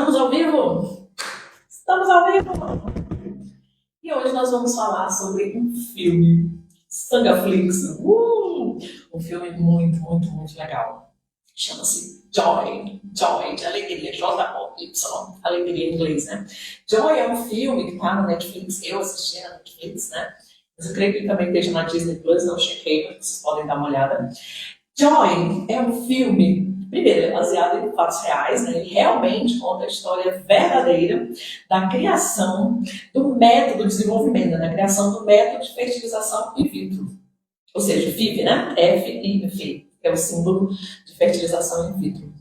Estamos ao vivo? Estamos ao vivo! E hoje nós vamos falar sobre um filme, Sangaflix, um filme muito, muito, muito legal. Chama-se Joy, Joy, de alegria, J-O-Y, alegria em inglês, né? Joy é um filme que está na Netflix, eu assisti na Netflix, né? Mas eu creio que ele também esteja na Disney Plus, não chequei, mas vocês podem dar uma olhada. Joy é um filme, primeiro, é baseado em fatos reais, né? Ele realmente conta a história verdadeira da criação do método de desenvolvimento, da criação do método de fertilização in vitro. Ou seja, FIV, né? F-I-V, que é o símbolo de fertilização in vitro.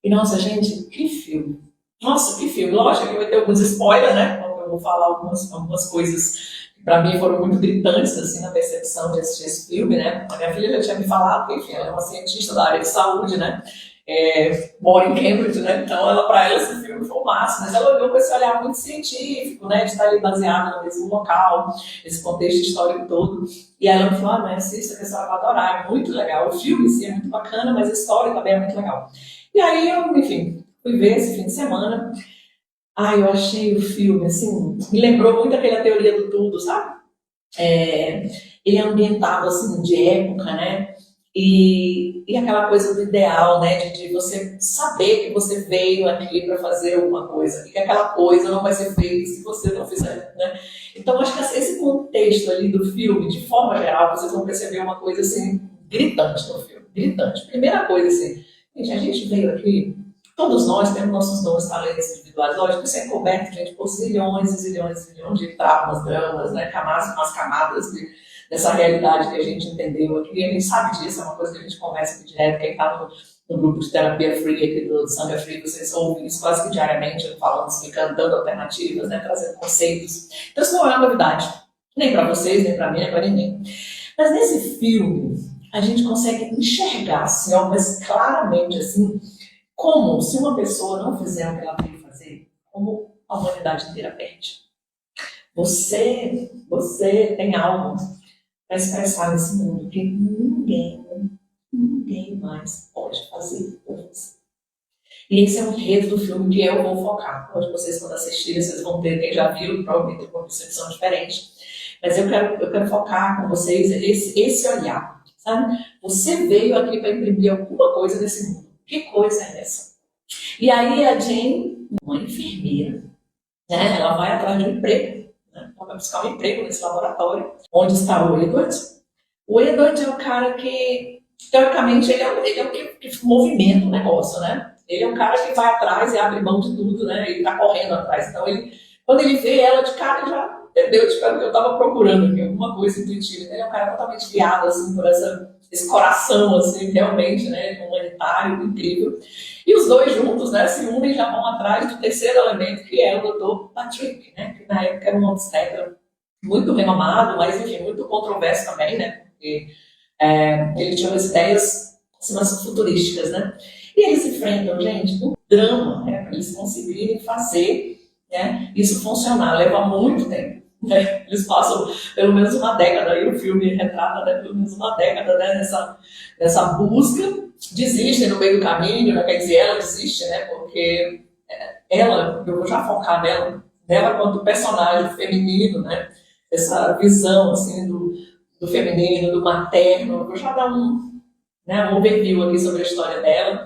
E, nossa, gente, que filme! Nossa, que filme! Lógico que vai ter alguns spoilers, né? Eu vou falar algumas coisas que para mim foram muito gritantes, assim, na percepção de assistir esse filme, né? A minha filha já tinha me falado, porque, enfim, ela é uma cientista da área de saúde, né? Mora em Cambridge, né? Então, para ela, esse filme foi o máximo. Mas ela olhou com esse olhar muito científico, né? De estar ali baseado no mesmo local, esse contexto histórico todo. E aí ela me falou, mas assista que a senhora vai adorar, é muito legal. O filme em si é muito bacana, mas a história também é muito legal. E aí eu, enfim, fui ver esse fim de semana. Eu achei o filme, assim, me lembrou muito aquela teoria do tudo, sabe? Ele é ambientado, assim, de época, né? E aquela coisa do ideal, né? De você saber que você veio aqui para fazer alguma coisa, e que aquela coisa não vai ser feita se você não fizer, né? Então, acho que esse contexto ali do filme, de forma geral, vocês vão perceber uma coisa, assim, gritante no filme. Gritante. Primeira coisa, assim, gente, a gente veio aqui, todos nós temos nossos dons, talentos individuais. Lógico que isso é coberto, gente, por zilhões e zilhões e zilhões de traumas, dramas, né? Umas camadas dessa realidade que a gente entendeu aqui. A gente sabe disso, é uma coisa que a gente conversa aqui direto. Quem está no grupo de terapia free aqui do Sanga Free, vocês ouvem isso quase que diariamente, falando, explicando, dando alternativas, né? Trazendo conceitos. Então isso não é uma novidade, nem para vocês, nem para mim, nem para ninguém. Mas nesse filme, a gente consegue enxergar, assim, ó, mas claramente, assim, como se uma pessoa não fizer o que ela tem que fazer, como a humanidade inteira perde. Você tem algo para expressar nesse mundo que ninguém mais pode fazer por você. E esse é o enredo do filme que eu vou focar. Hoje vocês, quando assistirem, vocês vão ter, quem já viu, provavelmente tem uma percepção diferente. Mas eu quero focar com vocês esse olhar, sabe? Você veio aqui para imprimir alguma coisa nesse mundo. Que coisa é essa? E aí a Jane, uma enfermeira, né? Ela vai atrás de um emprego. Ela vai buscar um emprego nesse laboratório, onde está o Edward. O Edward é o cara que, teoricamente, ele é o que movimenta o negócio, né? Ele é um cara que vai atrás e abre mão de tudo, né? Ele está correndo atrás. Então, quando ele vê ela de cara, ele já entendeu que eu estava procurando aqui, alguma coisa intuitiva. Então, ele é um cara totalmente guiado, assim, por esse coração, assim, realmente, né? Humanitário, incrível. E os dois juntos, né, se unem e já vão atrás do terceiro elemento, que é o Dr. Patrick, né, que na época era um obstetra muito renomado, mas enfim, muito controverso também, né, porque ele tinha umas ideias assim, futurísticas, né. E eles enfrentam, gente, um drama, né, para eles conseguirem fazer, né, isso funcionar. Leva muito tempo. Né? Eles passam pelo menos uma década, aí o filme retrata, né, pelo menos uma década, né, nessa busca. Desistem no meio do caminho, né? Quer dizer, ela desiste, né, porque ela, eu vou já focar nela quanto personagem feminino, né, essa visão assim, do feminino, do materno. Eu vou já dar um overview aqui sobre a história dela.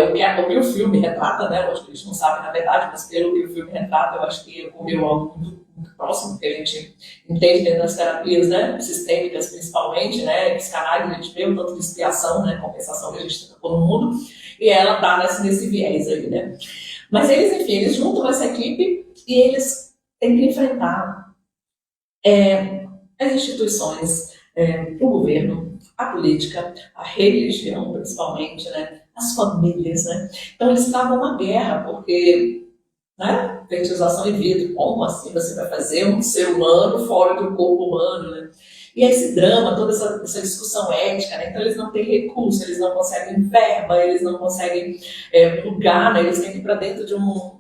O que o filme retrata, né, lógico que a gente não sabe na verdade, mas pelo que o filme retrata, eu acho que ocorreu algo muito próximo, que a gente entende dentro das terapias, né, sistêmicas principalmente, né, psicanálise, a gente vê o tanto de expiação, né, compensação que a gente tem todo mundo, e ela tá nesse viés aí, né. Mas eles juntam essa equipe e eles têm que enfrentar as instituições, o governo, a política, a religião principalmente, né, as famílias, né. Então eles estavam numa guerra, porque, né, fertilização in vitro, como assim você vai fazer um ser humano fora do corpo humano, né? E esse drama, toda essa discussão ética, né? Então eles não têm recurso, eles não conseguem verba, eles não conseguem lugar, né? Eles têm que ir para dentro de um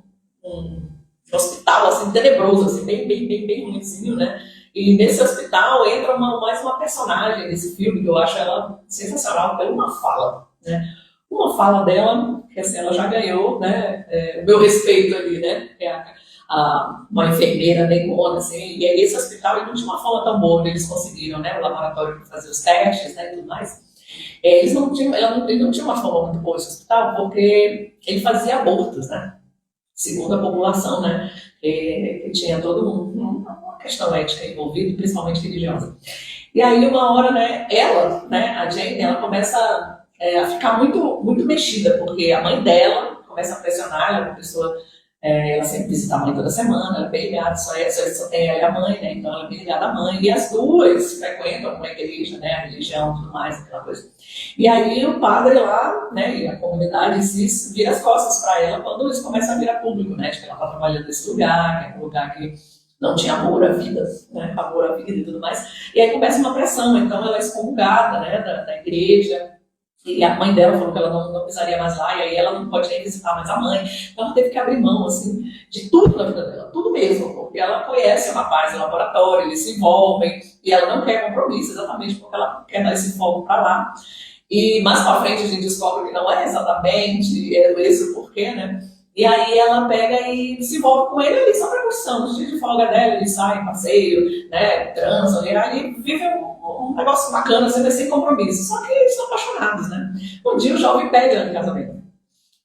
hospital assim, tenebroso, assim, bem ruimzinho, né? E nesse hospital entra mais uma personagem desse filme, que eu acho ela sensacional, pela uma fala, né? Uma fala dela, que assim, ela já ganhou, né, o meu respeito ali, né, que é uma enfermeira negona, assim, e aí esse hospital ele não tinha uma fala tão boa, eles conseguiram, né, o laboratório para fazer os testes, né, e tudo mais. Eles não tinham, ele não tinha uma fama muito boa esse hospital, porque ele fazia abortos, né, segundo a população, né, que tinha todo uma questão ética envolvida, principalmente religiosa. E aí, uma hora, né, ela, né, a Jane, ela começa a ficar muito, muito mexida, porque a mãe dela começa a pressionar, ela é uma pessoa, ela sempre visita a mãe toda semana, ela é bem ligada, só tem ela e a mãe, né, então ela é bem ligada à mãe, e as duas frequentam uma igreja, né, a religião e tudo mais, aquela coisa. E aí o padre lá, né, e a comunidade em si, vira as costas para ela quando isso começa a virar público, né, de que ela está trabalhando nesse lugar, que é um lugar que não tinha amor à vida, né, amor à vida e tudo mais. E aí começa uma pressão, então ela é excomungada, né, da igreja, e a mãe dela falou que ela não pisaria mais lá, e aí ela não pode nem visitar mais a mãe. Então ela teve que abrir mão, assim, de tudo na vida dela, tudo mesmo, porque ela conhece o rapaz no laboratório, eles se envolvem, e ela não quer compromisso, exatamente porque ela quer dar esse foco para lá. E mais pra frente a gente descobre que não é exatamente esse o porquê, né? E aí ela pega e se envolve com ele ali só pra curtição, no dia de folga dela, eles saem, passeio, né, transam, e aí vivem um negócio bacana, sem compromisso. Só que eles são apaixonados, né? Um dia o jovem pega no casamento.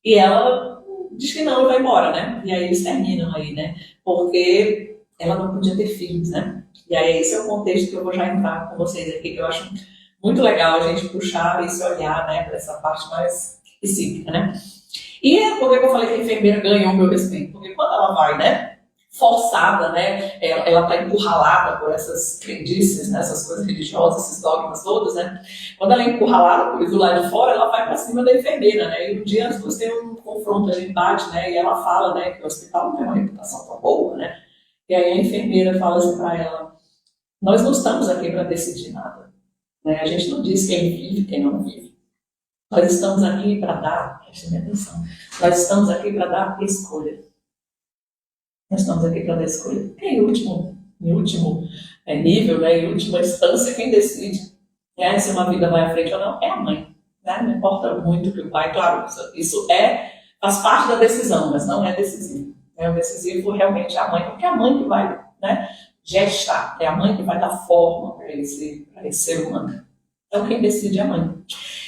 E ela diz que não, vai embora, né? E aí eles terminam aí, né? Porque ela não podia ter filhos, né? E aí esse é o contexto que eu vou já entrar com vocês aqui, que eu acho muito legal a gente puxar esse olhar, né, para essa parte mais específica, né? E por que eu falei que a enfermeira ganhou o meu respeito? Porque quando ela vai, né, forçada, né, ela tá encurralada por essas crendices, né, essas coisas religiosas, esses dogmas todos, né? Quando ela é encurralada por isso do lado de fora, ela vai para cima da enfermeira, né? E um dia as duas têm um confronto, um embate, né? E ela fala, né, que o hospital não tem uma reputação tão boa, né? E aí a enfermeira fala assim para ela: nós não estamos aqui para decidir nada. Né? A gente não diz quem vive e quem não vive. Nós estamos aqui para dar, preste minha atenção, nós estamos aqui para dar escolha. Nós estamos aqui para dar escolha. Quem em último nível, né, em última instância, quem decide, né, se uma vida vai à frente ou não, é a mãe. Né? Não importa muito que o pai, claro, isso faz parte da decisão, mas não é decisivo. O decisivo realmente é a mãe, porque é a mãe que vai, né, gestar, é a mãe que vai dar forma para esse ser humano. Então quem decide é a mãe.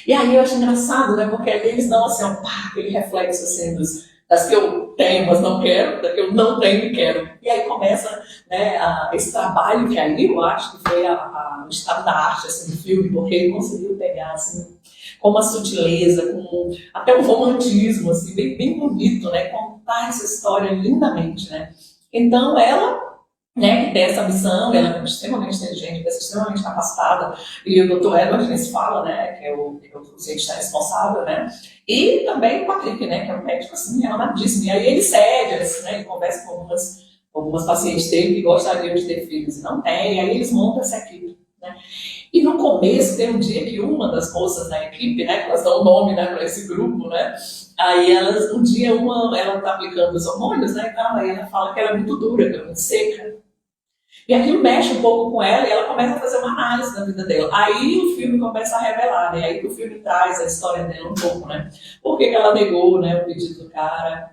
E aí eu acho engraçado, né, porque ali eles dão assim, aquele reflexo assim, das que eu tenho, mas não quero, das que eu não tenho e quero. E aí começa, né, esse trabalho que aí eu acho que foi o estado da arte assim, do filme, porque ele conseguiu pegar assim, com uma sutileza, com até um romantismo assim, bem bonito, né, contar essa história lindamente, né. Então ela, né, que tem essa missão, ela é extremamente inteligente, é extremamente capacitada, e o Dr. Edward nem se fala, né, que é o cientista responsável, né, e também o Patrick, né, que é um médico assim, renomadíssimo, e aí ele cede, né, ele conversa com algumas pacientes dele que gostariam de ter filhos e não tem, e aí eles montam essa equipe, né. E no começo tem um dia que uma das moças da equipe, né, que elas dão o nome, né, para esse grupo, né, aí um dia ela tá aplicando os hormônios, né, e tal, aí ela fala que ela é muito dura, que ela é muito seca. E aquilo mexe um pouco com ela e ela começa a fazer uma análise da vida dela. Aí o filme começa a revelar, né? Aí que o filme traz a história dela um pouco, né? Por que ela negou, né, o pedido do cara?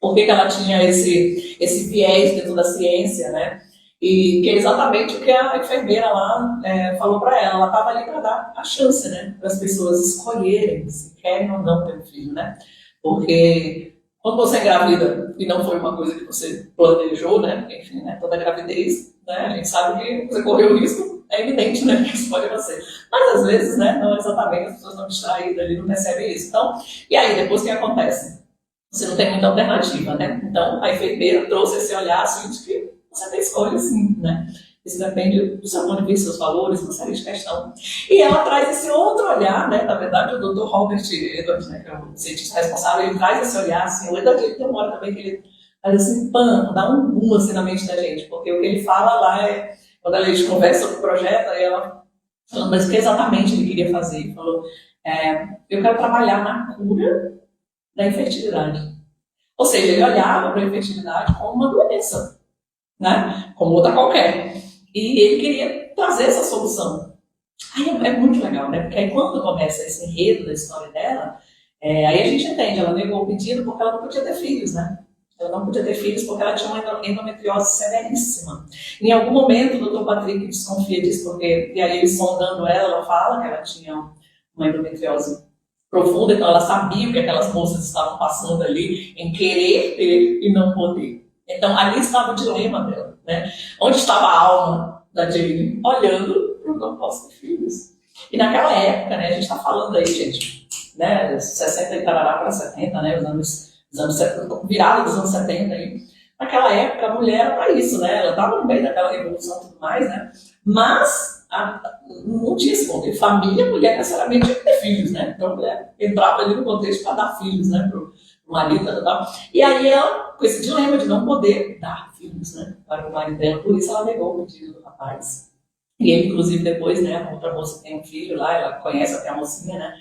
Por que ela tinha esse viés dentro da ciência, né? E que é exatamente o que a enfermeira lá falou para ela. Ela estava ali para dar a chance, né? Para as pessoas escolherem se querem ou não ter um filho, né? Porque quando você engravida e não foi uma coisa que você planejou, né? Enfim, né? Toda gravidez, né? A gente sabe que você correu o risco, é evidente, né? Que isso pode acontecer. Mas às vezes, né? Não exatamente, as pessoas estão distraídas ali, não percebem isso. Então, e aí, depois o que acontece? Você não tem muita alternativa, né? Então, a enfermeira trouxe esse olhar assim de que você tem escolha, sim, né? Isso depende do seu ponto de vista, seus valores, uma série de questões. E ela traz esse outro olhar, né? Na verdade, o Dr. Robert Edwards, né, que é o cientista responsável, ele traz esse olhar, assim, o Edward ele tem uma hora também que ele faz assim, dá um boom assim na mente da gente, porque o que ele fala lá é, quando a gente conversa sobre o projeto, aí ela falando, mas o que exatamente ele queria fazer? Ele falou, eu quero trabalhar na cura da infertilidade. Ou seja, ele olhava para a infertilidade como uma doença, né? Como outra qualquer. E ele queria trazer essa solução. Aí é muito legal, né? Porque aí quando começa esse enredo da história dela, Aí a gente entende, ela negou o pedido porque ela não podia ter filhos, né? Ela não podia ter filhos porque ela tinha uma endometriose severíssima. Em algum momento, o Dr. Patrick desconfia disso, porque, e aí ele sondando ela fala que ela tinha uma endometriose profunda, então ela sabia o que aquelas moças estavam passando ali, em querer ter e não poder. Então ali estava o dilema dela, né? Onde estava a alma da Jane? Olhando para o não posso ter filhos. E naquela época, né, a gente está falando aí, gente, né, 60 e tarará para 70, né, os anos 70, virada dos anos 70 aí. Naquela época a mulher era para isso, né? Ela estava no meio daquela revolução e tudo mais, né? Mas não tinha esse contexto. Família, mulher necessariamente tinha que ter filhos, né? Então a mulher entrava ali no contexto para dar filhos, né? Pro marido e tal. E aí ela, com esse dilema de não poder dar filhos, né? Para o marido dela, por isso ela negou o pedido do rapaz. E ele, inclusive, depois, né? A outra moça tem um filho lá, ela conhece até a mocinha, né?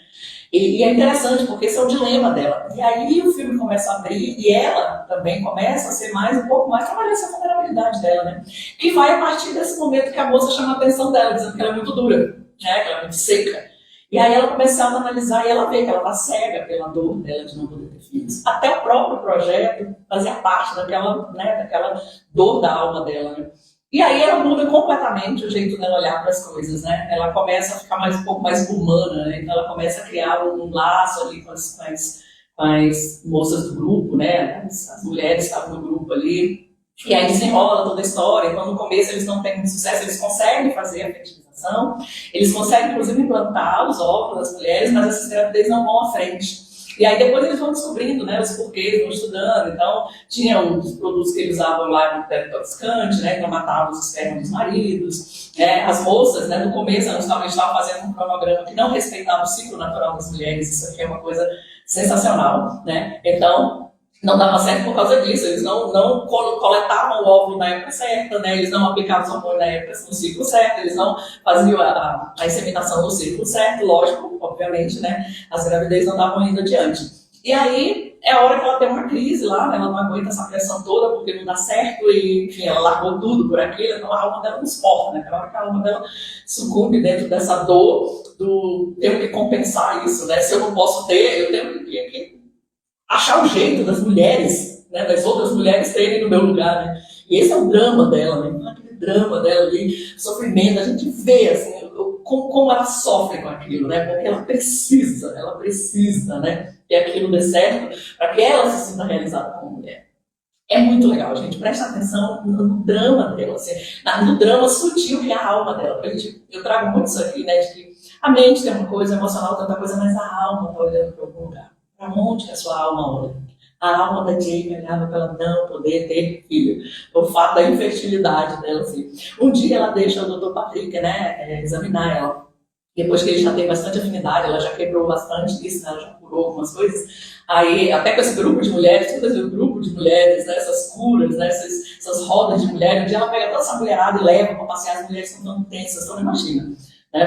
E é interessante, porque esse é o dilema dela. E aí o filme começa a abrir e ela também começa a ser um pouco mais, trabalhar essa vulnerabilidade dela, né? Que vai a partir desse momento que a moça chama a atenção dela, dizendo que ela é muito dura, né? Que ela é muito seca. E aí ela começa a analisar e ela vê que ela está cega pela dor dela de não poder ter filhos. Até o próprio projeto fazia parte daquela, né, daquela dor da alma dela, né? E aí ela muda completamente o jeito dela olhar para as coisas, né? Ela começa a ficar um pouco mais humana, né? Então ela começa a criar um laço ali com as moças do grupo, né? As mulheres que estavam no grupo ali. E aí desenrola toda a história. Então no começo eles não têm muito sucesso, eles conseguem fazer a fertilização, eles conseguem inclusive implantar os óvulos das mulheres, mas essas gravidezes não vão à frente. E aí depois eles vão descobrindo, né, os porquês, vão estudando. Então, tinha os produtos que eles usavam lá no teratoxicante, né, então matavam os espermas dos maridos. As moças, né, no começo, elas estavam fazendo um cronograma que não respeitava o ciclo natural das mulheres. Isso aqui é uma coisa sensacional, né? Então, não dava certo por causa disso. Eles não coletavam o óvulo na época certa, né? Eles não aplicavam os hormônios na época no ciclo certo, eles não faziam a inseminação no ciclo certo, lógico, obviamente, né? As gravidezes não estavam indo adiante. E aí é a hora que ela tem uma crise lá, né? Ela não aguenta essa pressão toda porque não dá certo e, enfim, ela largou tudo por aquilo, então a alma dela não suporta, né? Aquela hora que a alma dela sucumbe dentro dessa dor do tenho que compensar isso, né? Se eu não posso ter, eu tenho que achar o jeito das mulheres, né, das outras mulheres terem no meu lugar, né? E esse é o drama dela, né? Aquele drama dela ali, sofrimento, a gente vê assim, como ela sofre com aquilo, né? Porque ela precisa, né, que aquilo dê certo para que ela se sinta realizada como mulher. É muito legal, gente. Presta atenção no drama dela, assim, no drama sutil que é a alma dela. Eu trago muito isso aqui, né? De que a mente tem uma coisa, o emocional tem outra coisa, mas a alma está olhando para algum lugar. Para onde a sua alma olha? A alma da Jane olhava para ela não poder ter filho. O fato da infertilidade dela, assim. Um dia ela deixa o Dr. Patrick, né, examinar ela. Depois que ele já tem bastante afinidade, ela já quebrou bastante isso, né, ela já curou algumas coisas. Aí, até com esse grupo de mulheres, todo esse grupo de mulheres, né, essas curas, né, essas rodas de mulheres, um dia ela pega toda essa mulherada e leva para passear. As mulheres são tão tensas, você não imagina.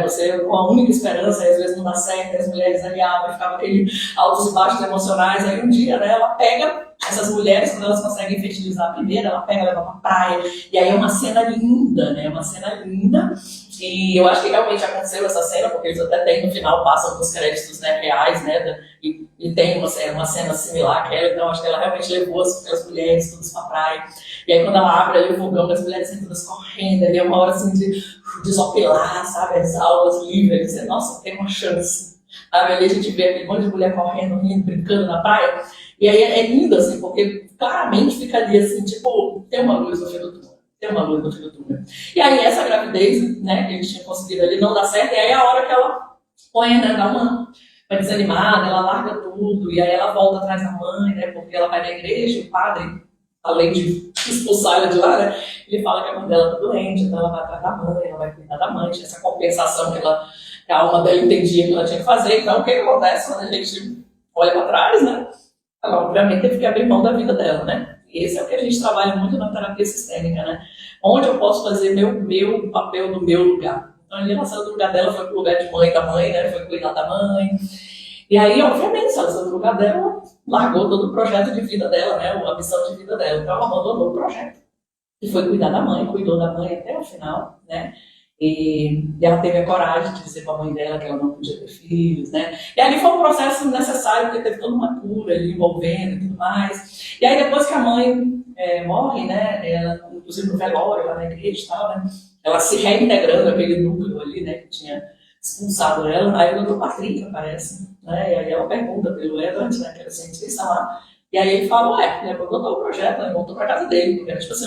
Você com a única esperança, às vezes não dá certo, as mulheres aliavam, ficava aquele altos e baixos emocionais. Aí um dia, né, ela pega essas mulheres, quando elas conseguem fertilizar a primeira, ela pega, leva pra praia, e aí é uma cena linda, né, uma cena linda. E eu acho que realmente aconteceu essa cena, porque eles até tem no final, passam os créditos, né, reais, né, e tem uma cena similar, então acho que ela realmente levou as mulheres todas pra praia. E aí quando ela abre ali o fogão, as mulheres saem todas correndo, ali é uma hora assim de desopilar, sabe, as aulas livres, dizer, nossa, tem uma chance. Sabe, ali a gente vê aquele monte de mulher correndo, rindo, brincando na praia, e aí é lindo, assim, porque claramente fica ali, assim, tipo, tem uma luz no fim do túnel. Tem uma luz no fim do túnel. E aí essa gravidez, né, que eles tinham conseguido ali, não dá certo, e aí é a hora que ela põe, né, dá uma desanimada, ela larga tudo, e aí ela volta atrás da mãe, né, porque ela vai na igreja, o padre, além de expulsar ela de lá, né, ele fala que a mãe dela tá doente, então ela vai atrás da mãe, ela vai cuidar da mãe, essa compensação que a alma dela entendia que ela tinha que fazer. Então o que acontece quando a gente olha para trás, né? Ela obviamente teve que abrir mão da vida dela, né? E esse é o que a gente trabalha muito na terapia sistêmica, né? Onde eu posso fazer meu papel no meu lugar. Então a saiu do lugar dela, foi pro lugar de mãe da mãe, né? Foi cuidar da mãe. E aí, obviamente, se ela saiu do lugar dela, ela largou todo o projeto de vida dela, né? A missão de vida dela. Então ela abandonou o projeto. E foi cuidar da mãe, cuidou da mãe até o final, né? E ela teve a coragem de dizer para a mãe dela que ela não podia ter filhos, né? E ali foi um processo necessário, porque teve toda uma cura ali envolvendo e tudo mais. E aí depois que a mãe morre, né? Ela, inclusive no velório, lá na igreja e tal, né? Ela se reintegrando aquele núcleo ali, né? Que tinha expulsado ela. Aí o doutor Patrick aparece, né? E aí ela pergunta pelo Edward, né? Que era cientista lá. E aí ele fala, ele abandonou o projeto, né? Voltou para casa dele, porque tipo assim,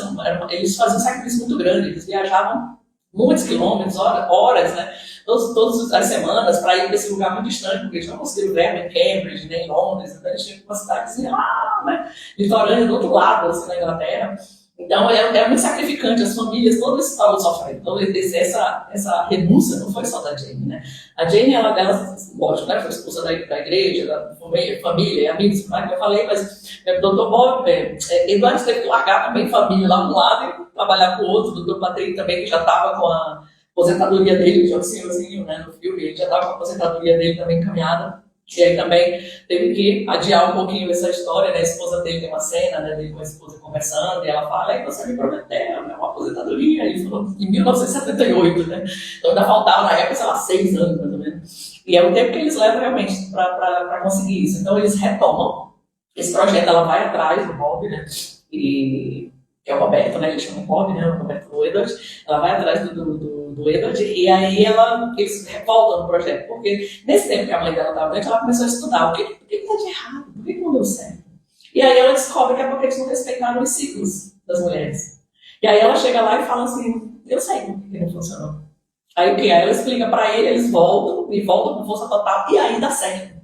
eles faziam um sacrifício muito grande, eles viajavam muitos quilômetros, horas, né? Todas as semanas para ir para esse lugar muito distante, porque eles não conseguiram ver em Cambridge, nem em Londres, então eles tinham uma cidadezinha lá, né? Litorânea do outro lado, assim, na Inglaterra. Então era muito sacrificante, as famílias todas estavam sofrendo. Então essa renúncia não foi só da Jane, né? A Jane, ela lógico, né? Foi expulsa da igreja, da família e amigos, como eu falei, mas o Dr. Bob, Eduardo teve que largar também família lá de um lado e trabalhar com o outro. O Dr. Patrick também, que já estava com a aposentadoria dele, que é o senhorzinho, né, no filme, ele já estava com a aposentadoria dele também encaminhada. E aí também teve que adiar um pouquinho essa história, né? A esposa dele tem uma cena, né, dele com a esposa conversando, e ela fala, você me prometeu, né, uma aposentadoria. Ele falou, em 1978, né? Então ainda faltava, na época, sei lá, 6 anos, mais ou menos. E é o tempo que eles levam realmente para conseguir isso. Então eles retomam esse projeto, ela vai atrás do Bob, né? Que é o Roberto, né? Eles chamam Bob, né? O Roberto do Edward. Ela vai atrás do Edward e aí eles voltam no projeto. Porque nesse tempo que a mãe dela estava doente, ela começou a estudar. O que está de errado? Por que não deu certo? E aí ela descobre que é porque eles não respeitaram os ciclos das mulheres. E aí ela chega lá e fala assim, eu sei por que não funcionou. Aí o que? Aí ela explica para ele, eles voltam com força total e aí dá certo.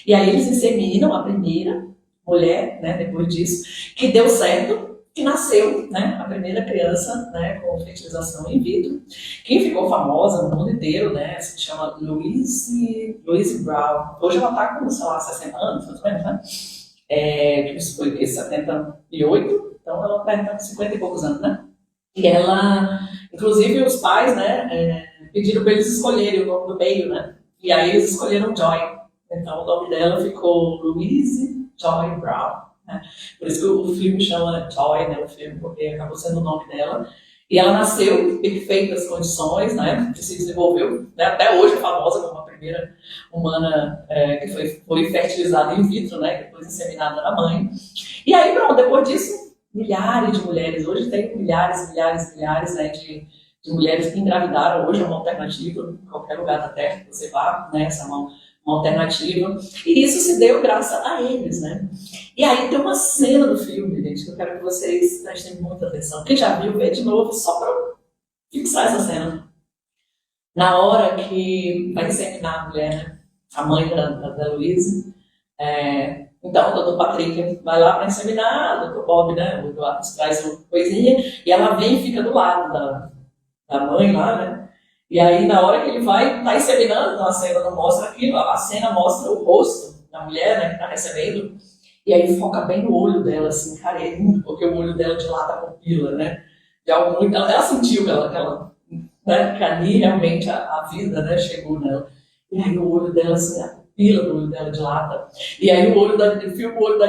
E aí eles inseminam a primeira mulher, né, depois disso, que deu certo, que nasceu, né, a primeira criança, né, com fertilização in vitro, que ficou famosa no mundo inteiro, né, se chama Louise Brown. Hoje ela está com, sei lá, 60 anos, mais ou menos, né? Isso foi em 78, então ela está com 50 e poucos anos, né? E ela, inclusive os pais, né, pediram para eles escolherem o nome do meio, né? E aí eles escolheram Joy. Então o nome dela ficou Louise Joy Brown. Né? Por isso que o filme chama Joy, né? O filme, porque acabou sendo o nome dela. E ela nasceu em perfeitas condições, né? Que se desenvolveu, né? Até hoje é famosa como a primeira humana que foi fertilizada in vitro, né? Depois inseminada na mãe. E aí, pronto, depois disso, milhares de mulheres. Hoje tem milhares, né? De mulheres que engravidaram. Hoje é uma alternativa em qualquer lugar da Terra que você vá, né? Essa uma alternativa. E isso se deu graças a eles, né? E aí tem uma cena do filme, gente, que eu quero que vocês prestem muita atenção. Quem já viu, vê de novo, só para fixar essa cena. Na hora que vai inseminar a mulher, né? A mãe da Louise, então o Dr. Patrick vai lá para inseminar, o Dr. Bob, né? O Eduardo traz uma coisinha, e ela vem e fica do lado da mãe lá, né? E aí, na hora que ele vai, tá inseminando, então a cena não mostra aquilo, a cena mostra o rosto da mulher, né, que tá recebendo, e aí foca bem no olho dela, assim, careiro, porque o olho dela dilata a pupila, né, de algo muito, ela sentiu né, que ali realmente a vida, né, chegou nela. E aí o olho dela, assim, a pupila do olho dela dilata. E aí o olho da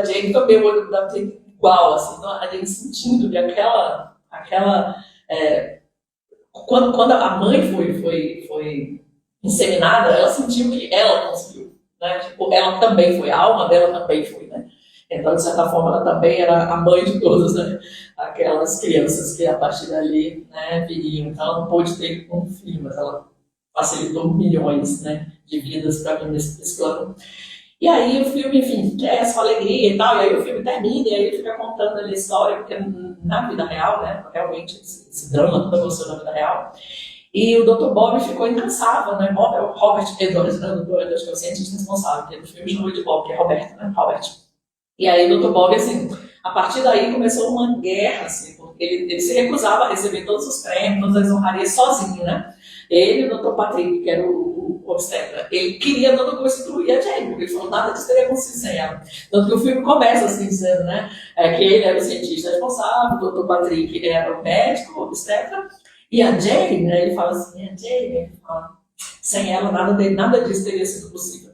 Jane, também o olho da Jane igual, assim, então a gente sentindo que aquela quando a mãe foi inseminada, ela sentiu que ela conseguiu, né? Tipo, ela também foi, a alma dela também foi, né? Então, de certa forma, ela também era a mãe de todas, né? Aquelas crianças que a partir dali, né, viriam. Então, ela não pôde ter um filho, mas ela facilitou milhões, né, de vidas para vir nesse plano. E aí o filme, enfim, é essa alegria e tal, e aí o filme termina, e aí ele fica contando ali a história, porque na vida real, né, realmente esse drama tudo aconteceu na vida real. E o Dr. Bob ficou incansável, né, Bob é o Robert Edwards, né, o Dr. Edwards, que é o cientista responsável, que no filme chamou de Bob, que é Roberto, né, Robert. E aí o Dr. Bob, assim, a partir daí começou uma guerra, assim, porque ele se recusava a receber todos os prêmios, todas as honrarias sozinho, né. Ele e o Dr. Patrick, que era o obstetra, ele queria todo custo incluir a Jane, porque ele falou nada disso teria conseguido sem ela. Tanto que o filme começa assim, dizendo, né, que ele era o cientista responsável, o Dr. Patrick era o médico, o obstetra, e a Jane, né, ele fala assim, a Jane, ele fala, sem ela nada disso teria sido possível.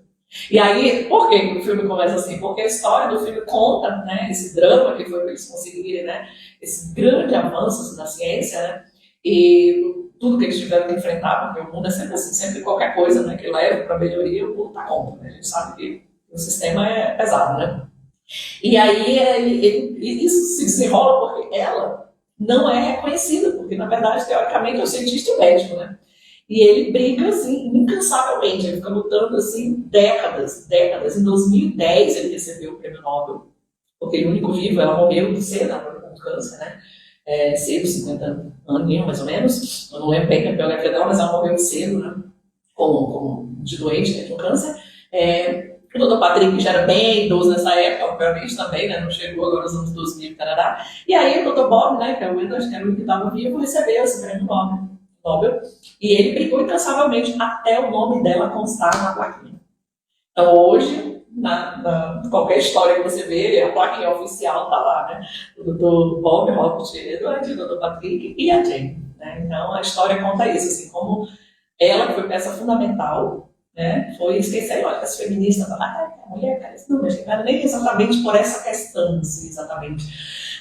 E aí, por que o filme começa assim? Porque a história do filme conta, né, esse drama que foi para eles conseguirem, né, esse grande avanço na ciência, né, e tudo que eles tiveram que enfrentar, porque o mundo é sempre assim, sempre qualquer coisa, né, que leva para melhoria, o mundo está contra, né? A gente sabe que o sistema é pesado, né? E aí isso se desenrola porque ela não é reconhecida, porque na verdade, teoricamente, é o cientista e o médico, né? E ele briga assim, incansavelmente, ele fica lutando assim décadas, décadas. Em 2010 ele recebeu o prêmio Nobel, porque ele é o único vivo, ela morreu de cedo, com câncer, né? Cedo, 50 anos mais ou menos. Eu não lembro bem a biografia dela, mas ela morreu cedo, né? De doente, né? Com câncer. O doutor Patrick já era bem idoso nessa época, obviamente também, né? Não chegou agora nos anos 2000, tarará. E aí o doutor Bob, né? Que é o Edward, que era o que estava vivo, recebeu esse prêmio Nobel. E ele brigou incansavelmente até o nome dela constar na plaquinha. Então hoje, qualquer história que você vê, a plaquinha oficial está lá, né? O doutor Bob, Robert Edward, o doutor Patrick e a Jane. Né? Então a história conta isso, assim, como ela, que foi peça fundamental, né? Foi esquecer, olha, as feministas falaram, a mulher, cara, isso não, mas não era nem exatamente por essa questão, assim, exatamente.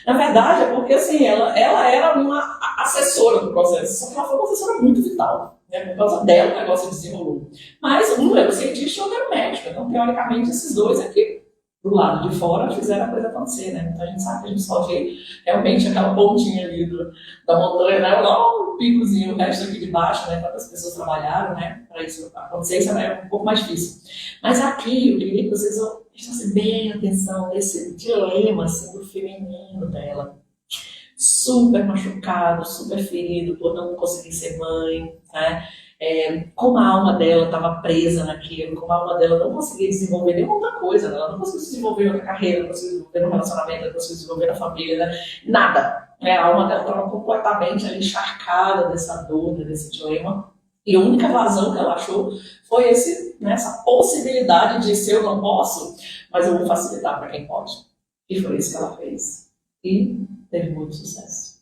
Na verdade, é porque assim, ela era uma assessora do processo, só que ela foi uma assessora muito vital. Né? Por causa dela o negócio desenrolou. Mas um era o cientista e o outro era o médico. Então, teoricamente, esses dois aqui, do lado de fora, fizeram a coisa acontecer. Né? Então, a gente sabe que a gente só vê realmente aquela pontinha ali da montanha, né? Não um picozinho, o resto aqui de baixo, né? Quantas pessoas trabalharam, né? Para isso acontecer, isso é um pouco mais difícil. Mas aqui, eu queria que vocês prestassem bem atenção nesse dilema assim, do feminino dela. Super machucado, super ferido por não conseguir ser mãe, né? Como a alma dela estava presa naquilo, como a alma dela não conseguia desenvolver nenhuma outra coisa, né? Ela não conseguiu desenvolver na carreira, não conseguiu desenvolver no relacionamento, não conseguiu desenvolver na família, né? Nada. A alma dela estava completamente ali encharcada dessa dor, desse dilema. E a única razão que ela achou foi essa possibilidade de, se eu não posso, mas eu vou facilitar para quem pode. E foi isso que ela fez. E teve muito sucesso.